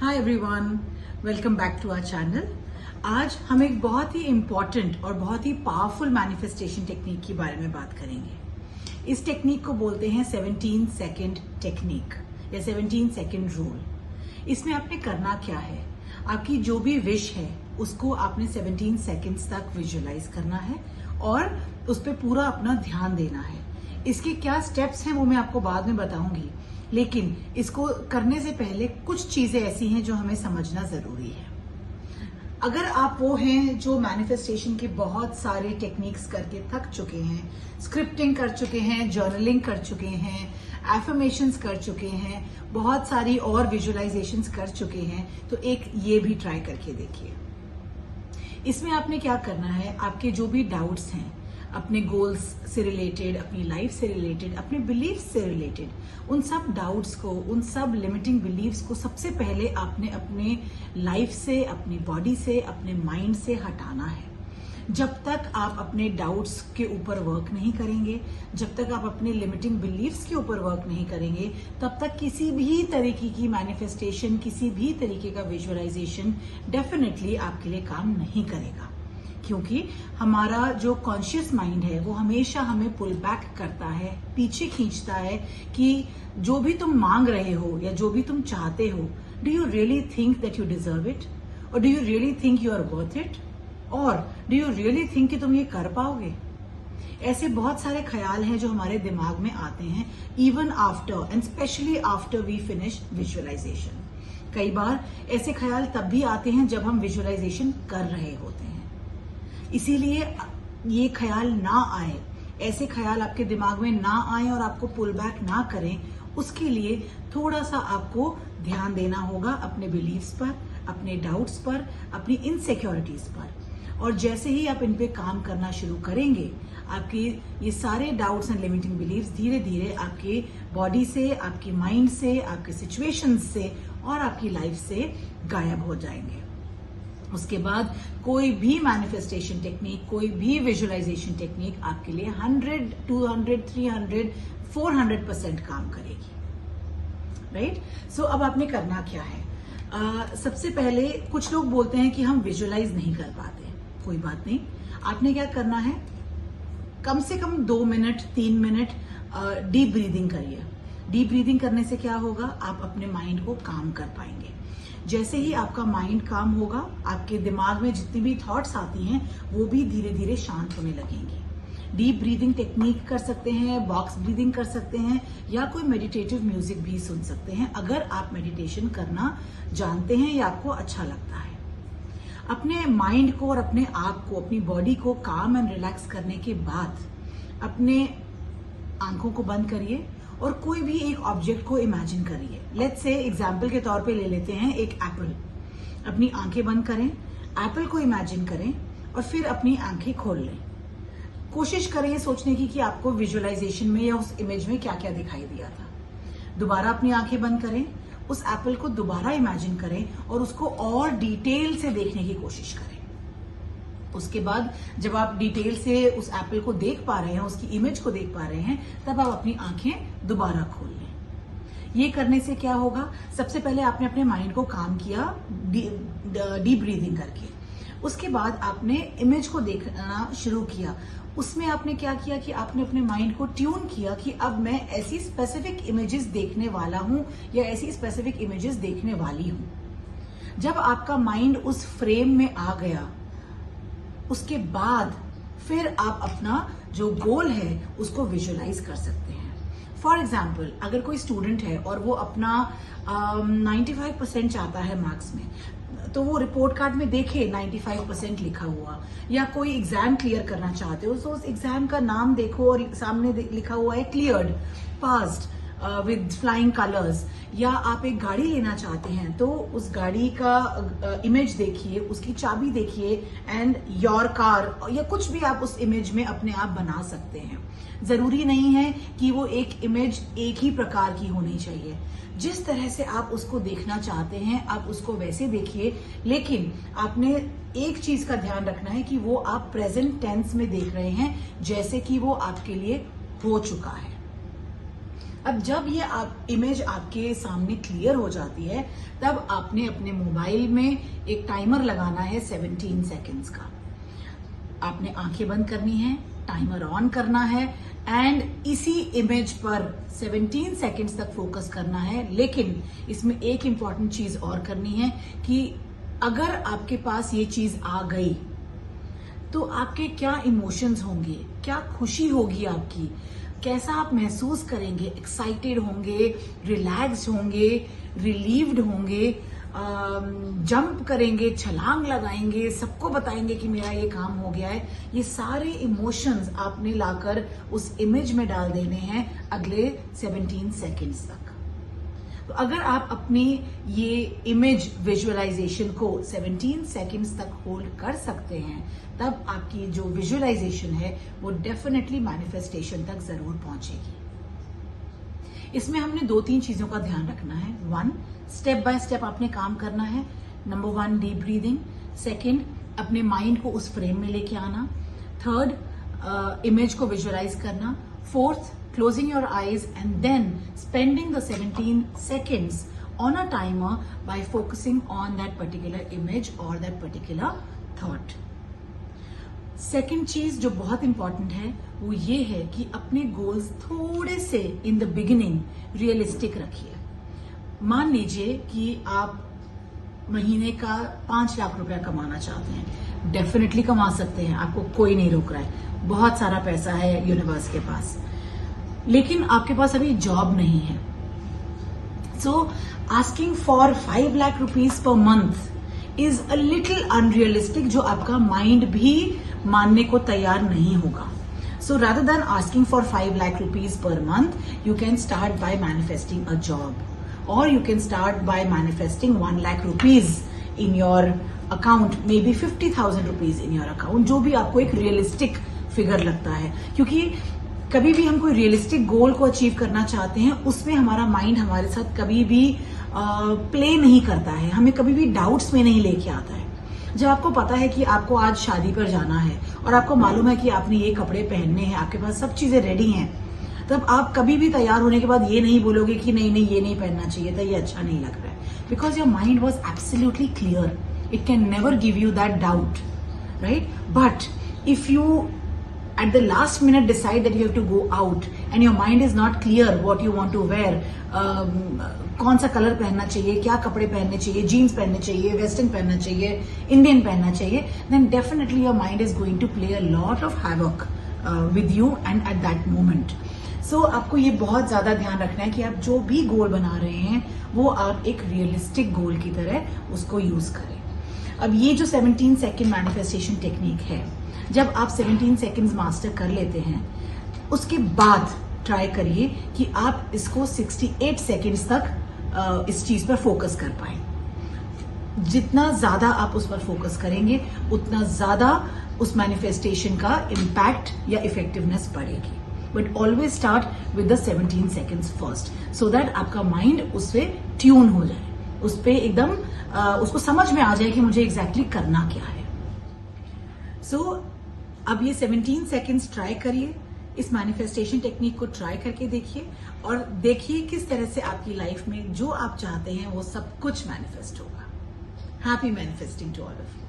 Hi everyone, welcome back to our channel. आज हम एक बहुत ही इम्पॉर्टेंट और बहुत ही पावरफुल मैनिफेस्टेशन टेक्निक के बारे में बात करेंगे। इस टेक्निक को बोलते हैं 17 सेकंड टेक्निक या 17 सेकंड रूल। इसमें आपने करना क्या है, आपकी जो भी विश है उसको आपने 17 सेकंड्स तक विजुअलाइज करना है और उस पर पूरा अपना ध्यान देना है। इसके क्या स्टेप्स हैं वो मैं आपको बाद में बताऊंगी, लेकिन इसको करने से पहले कुछ चीजें ऐसी हैं जो हमें समझना जरूरी है। अगर आप वो हैं जो मैनिफेस्टेशन के बहुत सारे टेक्निक्स करके थक चुके हैं, स्क्रिप्टिंग कर चुके हैं, जर्नलिंग कर चुके हैं, एफर्मेशंस कर चुके हैं, बहुत सारी और विजुअलाइजेशंस कर चुके हैं, तो एक ये भी ट्राई करके देखिए। इसमें आपने क्या करना है, आपके जो भी डाउट्स हैं अपने गोल्स से रिलेटेड, अपनी लाइफ से रिलेटेड, अपने बिलीफ्स से रिलेटेड, उन सब डाउट्स को, उन सब लिमिटिंग बिलीफ्स को सबसे पहले आपने अपने लाइफ से, अपनी बॉडी से, अपने माइंड से हटाना है। जब तक आप अपने डाउट्स के ऊपर वर्क नहीं करेंगे, जब तक आप अपने लिमिटिंग बिलीफ्स के ऊपर वर्क नहीं करेंगे, तब तक किसी भी तरीके की मैनिफेस्टेशन, किसी भी तरीके का विजुअलाइजेशन डेफिनेटली आपके लिए काम नहीं करेगा। क्योंकि हमारा जो कॉन्शियस माइंड है वो हमेशा हमें पुल बैक करता है, पीछे खींचता है कि जो भी तुम मांग रहे हो या जो भी तुम चाहते हो, do you really think that you deserve it, और do you really think you are worth it, और डू यू रियली थिंक कि तुम ये कर पाओगे। ऐसे बहुत सारे ख्याल हैं जो हमारे दिमाग में आते हैं, even after and specially after we finish visualisation. कई बार ऐसे ख्याल तब भी आते हैं जब हम विजुअलाइजेशन कर रहे होते हैं। इसीलिए ये ख्याल ना आए, ऐसे ख्याल आपके दिमाग में ना आए और आपको पुल बैक ना करें, उसके लिए थोड़ा सा आपको ध्यान देना होगा अपने बिलीफ्स पर, अपने डाउट्स पर, अपनी इनसिक्योरिटीज पर। और जैसे ही आप इन पे काम करना शुरू करेंगे, आपके ये सारे डाउट्स एंड लिमिटिंग बिलीफ्स धीरे धीरे आपके बॉडी से, आपके माइंड से, आपके सिचुएशंस से और आपकी लाइफ से गायब हो जाएंगे। उसके बाद कोई भी मैनिफेस्टेशन टेक्निक, कोई भी विजुअलाइजेशन टेक्निक आपके लिए 100, 200, 300, 400% काम करेगी। राइट? सो अब आपने करना क्या है? सबसे पहले कुछ लोग बोलते हैं कि हम विजुअलाइज नहीं कर पाते। कोई बात नहीं, आपने क्या करना है, कम से कम 2 मिनट 3 मिनट डीप ब्रीदिंग करिए। डीप ब्रीदिंग करने से क्या होगा, आप अपने माइंड को काम कर पाएंगे। जैसे ही आपका माइंड काम होगा, आपके दिमाग में जितनी भी थॉट्स आती हैं वो भी धीरे धीरे शांत होने लगेंगी। डीप ब्रीदिंग टेक्निक कर सकते हैं, बॉक्स ब्रीदिंग कर सकते हैं, या कोई मेडिटेटिव म्यूजिक भी सुन सकते हैं अगर आप मेडिटेशन करना जानते हैं या आपको अच्छा लगता है। अपने माइंड को और अपने आप को, अपनी बॉडी को काम एंड रिलैक्स करने के बाद अपने आंखों को बंद करिए और कोई भी एक ऑब्जेक्ट को इमेजिन करिए। लेट्स से एग्जाम्पल के तौर पे ले लेते हैं एक एप्पल। अपनी आंखें बंद करें, एप्पल को इमेजिन करें और फिर अपनी आंखें खोल लें। कोशिश करें सोचने की कि आपको विजुअलाइजेशन में या उस इमेज में क्या क्या दिखाई दिया था। दोबारा अपनी आंखें बंद करें, उस एप्पल को दोबारा इमेजिन करें और उसको और डिटेल से देखने की कोशिश करें। उसके बाद जब आप डिटेल से उस एप्पल को देख पा रहे हैं, उसकी इमेज को देख पा रहे हैं, तब आप अपनी आंखें दोबारा खोल लें। ये करने से क्या होगा, सबसे पहले आपने अपने माइंड को काम किया डीप ब्रीदिंग करके। उसके बाद आपने इमेज को देखना शुरू किया। उसमें आपने क्या किया कि आपने अपने माइंड को ट्यून किया कि अब मैं ऐसी स्पेसिफिक इमेजेस देखने वाला हूं या ऐसी स्पेसिफिक इमेजेस देखने वाली हूं। जब आपका माइंड उस फ्रेम में आ गया, उसके बाद फिर आप अपना जो गोल है उसको विजुअलाइज कर सकते हैं। फॉर एग्जाम्पल, अगर कोई स्टूडेंट है और वो अपना 95% चाहता है मार्क्स में, तो वो रिपोर्ट कार्ड में देखे 95% लिखा हुआ, या कोई एग्जाम क्लियर करना चाहते हो तो उस एग्जाम का नाम देखो और सामने लिखा हुआ है cleared, passed with flying colours. या आप एक गाड़ी लेना चाहते हैं तो उस गाड़ी का इमेज देखिए, उसकी चाबी देखिए एंड योर कार, या कुछ भी आप उस इमेज में अपने आप बना सकते हैं। जरूरी नहीं है कि वो एक इमेज एक ही प्रकार की होनी चाहिए। जिस तरह से आप उसको देखना चाहते हैं आप उसको वैसे देखिए, लेकिन आपने एक चीज का ध्यान रखना है कि वो आप प्रेजेंट टेंस में देख रहे हैं, जैसे कि वो आपके लिए हो चुका है। अब जब ये इमेज आपके सामने क्लियर हो जाती है, तब आपने अपने मोबाइल में एक टाइमर लगाना है 17 सेकेंड्स का। आपने आंखें बंद करनी है, टाइमर ऑन करना है एंड इसी इमेज पर 17 सेकेंड्स तक फोकस करना है। लेकिन इसमें एक इंपॉर्टेंट चीज और करनी है कि अगर आपके पास ये चीज आ गई तो आपके क्या इमोशंस होंगे, क्या खुशी होगी आपकी, कैसा आप महसूस करेंगे, एक्साइटेड होंगे, रिलैक्स्ड होंगे, रिलीव्ड होंगे, जंप करेंगे, छलांग लगाएंगे, सबको बताएंगे कि मेरा ये काम हो गया है। ये सारे इमोशंस आपने लाकर उस इमेज में डाल देने हैं अगले 17 सेकेंड्स तक। तो अगर आप अपनी ये इमेज विजुअलाइजेशन को 17 सेकेंड्स तक होल्ड कर सकते हैं, तब आपकी जो विजुअलाइजेशन है वो डेफिनेटली मैनिफेस्टेशन तक जरूर पहुंचेगी। इसमें हमने 2-3 चीजों का ध्यान रखना है। 1, स्टेप बाय स्टेप आपने काम करना है। Number 1, deep breathing. 2, अपने माइंड को उस फ्रेम में लेके आना। 3, इमेज को विजुअलाइज करना। 4, closing your eyes and then spending the 17 seconds on a timer by focusing on that particular image or that particular thought. Second चीज जो बहुत इंपॉर्टेंट है वो ये है कि अपने गोल्स थोड़े से इन द बिगिनिंग रियलिस्टिक रखिए। मान लीजिए कि आप महीने का 5 लाख रुपया कमाना चाहते हैं, डेफिनेटली कमा सकते हैं, आपको कोई नहीं रोक रहा है, बहुत सारा पैसा है यूनिवर्स के पास, लेकिन आपके पास अभी जॉब नहीं है। So asking for 5 lakh rupees per month is a little unrealistic, जो आपका माइंड भी मानने को तैयार नहीं होगा। So rather than asking for 5 lakh rupees per month, you can start by manifesting a job, और you can start by manifesting 1 lakh rupees in your account, maybe 50,000 rupees in your account, जो भी आपको एक रियलिस्टिक फिगर लगता है। क्योंकि कभी भी हम कोई रियलिस्टिक गोल को अचीव करना चाहते हैं, उसमें हमारा माइंड हमारे साथ कभी भी प्ले नहीं करता है, हमें कभी भी डाउट्स में नहीं लेके आता है। जब आपको पता है कि आपको आज शादी पर जाना है और आपको मालूम है कि आपने ये कपड़े पहनने हैं, आपके पास सब चीजें रेडी हैं, तब आप कभी भी तैयार होने के बाद ये नहीं बोलोगे कि नहीं नहीं ये नहीं पहनना चाहिए था, ये अच्छा नहीं लग रहा है, because your mind was absolutely clear. It can never give you that doubt, right? But if you at the last minute decide that you have to go out and your mind is not clear what you want to wear, कौन सा colour पहनना चाहिए, क्या कपड़े पहनने चाहिए, jeans पहनने चाहिए, वेस्टर्न पहनना चाहिए, इंडियन पहनना चाहिए, then definitely your mind is going to play a lot of havoc with you and at that moment. So आपको ये बहुत ज्यादा ध्यान रखना है कि आप जो भी गोल बना रहे हैं वो आप एक रियलिस्टिक गोल की तरह उसको यूज करें। अब ये जो 17 सेकेंड मैनिफेस्टेशन टेक्निक है, जब आप 17 सेकेंड्स मास्टर कर लेते हैं, उसके बाद ट्राई करिए कि आप इसको 68 सेकेंड्स तक इस चीज पर फोकस कर पाए। जितना ज्यादा आप उस पर फोकस करेंगे, उतना ज्यादा उस मैनिफेस्टेशन का इम्पैक्ट या इफेक्टिवनेस बढ़ेगी। But always start with the 17 seconds first, so that आपका माइंड उससे ट्यून हो जाए, उस पर एकदम उसको समझ में आ जाए कि मुझे एग्जैक्टली करना क्या है। सो अब ये 17 सेकेंड्स ट्राई करिए, इस मैनिफेस्टेशन टेक्निक को ट्राई करके देखिए और देखिए किस तरह से आपकी लाइफ में जो आप चाहते हैं वो सब कुछ मैनिफेस्ट होगा। Happy manifesting to all of you.